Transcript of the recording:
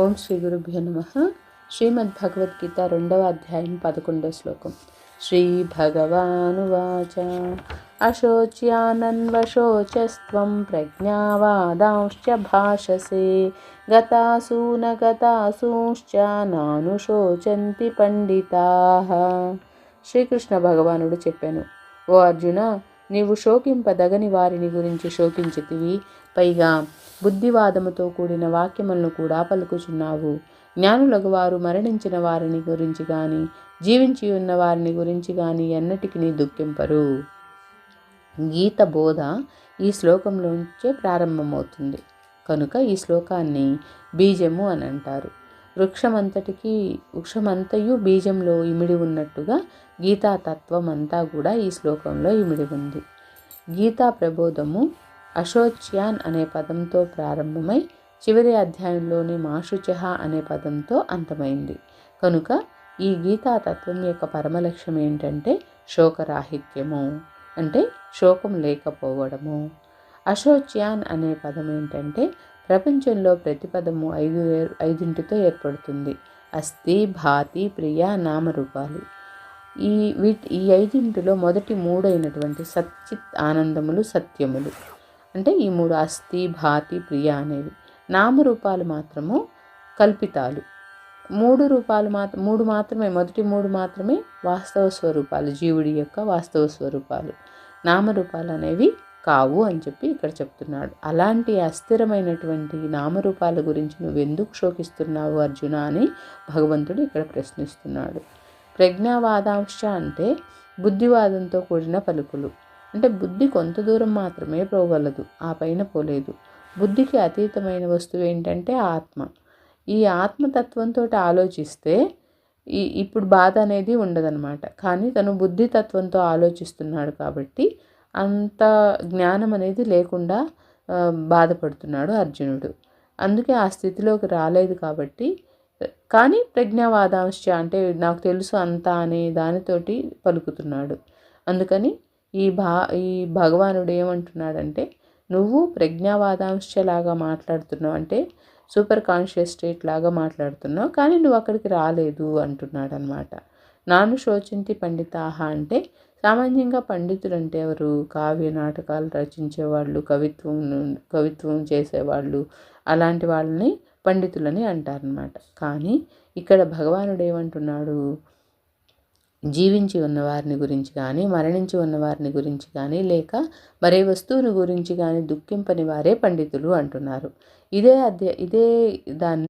ఓం శ్రీ గురుభ్యో నమః. శ్రీమద్భగవద్గీత 2వ అధ్యాయం 11వ శ్లోకం. శ్రీ భగవానువాచ అశోచ్యానన్వశోచస్త్వం ప్రజ్ఞావాదాంశ్చ భాషసే గతాసూ న గతాసూశ్చ నానుశోచంతి పండితాః. శ్రీకృష్ణ భగవానుడు చెప్పాను, ఓ అర్జున, నీవు శోకింపదగని వారిని గురించి శోకించితివి, పైగా బుద్ధివాదముతో కూడిన వాక్యములను కూడా పలుకుచున్నావు. జ్ఞానులకు వారు మరణించిన వారిని గురించి కానీ జీవించి ఉన్న వారిని గురించి కానీ ఎన్నటికీ దుఃఖింపరు. గీత బోధ ఈ శ్లోకంలోంచే ప్రారంభమవుతుంది కనుక ఈ శ్లోకాన్ని బీజము అని అంటారు. వృక్షమంతయు బీజంలో ఇమిడి ఉన్నట్టుగా గీతా తత్వం అంతా కూడా ఈ శ్లోకంలో ఇమిడి ఉంది. గీతా ప్రబోధము అశోచ్యాన్ అనే పదంతో ప్రారంభమై చివరి అధ్యాయంలోని మాశుచః అనే పదంతో అంతమైంది. కనుక ఈ గీతా తత్వం యొక్క పరమలక్ష్యం ఏంటంటే శోకరాహిత్యము, అంటే శోకం లేకపోవడము. అశోచ్యాన్ అనే పదం ఏంటంటే ప్రపంచంలో ప్రతి పదము ఐదింటితో ఏర్పడుతుంది. అస్థి, భాతి, ప్రియ, నామరూపాలు. ఈ ఐదింటిలో మొదటి మూడైనటువంటి సచ్చిత్, ఆనందములు, సత్యములు, అంటే ఈ మూడు అస్థి, భాతి, ప్రియ అనేవి. నామరూపాలు మాత్రము కల్పితాలు. మూడు మాత్రమే, మొదటి మూడు మాత్రమే వాస్తవ స్వరూపాలు, జీవుడి యొక్క వాస్తవ స్వరూపాలు. నామరూపాలు అనేవి కావు అని చెప్పి ఇక్కడ చెప్తున్నాడు. అలాంటి అస్థిరమైనటువంటి నామరూపాల గురించి నువ్వెందుకు శోకిస్తున్నావు అర్జున అని భగవంతుడు ఇక్కడ ప్రశ్నిస్తున్నాడు. ప్రజ్ఞావాదాంశ అంటే బుద్ధివాదంతో కూడిన పలుకులు. అంటే బుద్ధి కొంత దూరం మాత్రమే పోగలదు, ఆ పైన పోలేదు. బుద్ధికి అతీతమైన వస్తువు ఏంటంటే ఆత్మ. ఈ ఆత్మతత్వంతో ఆలోచిస్తే ఇప్పుడు బాధ అనేది ఉండదన్నమాట. కానీ తను బుద్ధితత్వంతో ఆలోచిస్తున్నాడు కాబట్టి అంత జ్ఞానం అనేది లేకుండా బాధపడుతున్నాడు అర్జునుడు. అందుకే ఆ స్థితిలోకి రాలేదు కాబట్టి. కానీ ప్రజ్ఞావాదాంశ అంటే నాకు తెలుసు అంతా అనే దానితోటి పలుకుతున్నాడు. అందుకని ఈ భగవానుడు ఏమంటున్నాడంటే, నువ్వు ప్రజ్ఞావాదాంశలాగా మాట్లాడుతున్నావు, అంటే సూపర్ కాన్షియస్ స్టేట్ లాగా మాట్లాడుతున్నావు, కానీ నువ్వు అక్కడికి రాలేదు అంటున్నాడు అనమాట. నాను శోచింతి పండితాహ అంటే సామాన్యంగా పండితులు అంటే ఎవరు? కావ్య నాటకాలు రచించేవాళ్ళు, కవిత్వం చేసేవాళ్ళు, అలాంటి వాళ్ళని పండితులని అంటారనమాట. కానీ ఇక్కడ భగవానుడు ఏమంటున్నాడు? జీవించి ఉన్న వారిని గురించి కానీ మరణించి ఉన్న వారిని గురించి కానీ లేక మరే వస్తువుని గురించి కానీ దుఃఖింపని వారే పండితులు అంటున్నారు. ఇదే దాన్ని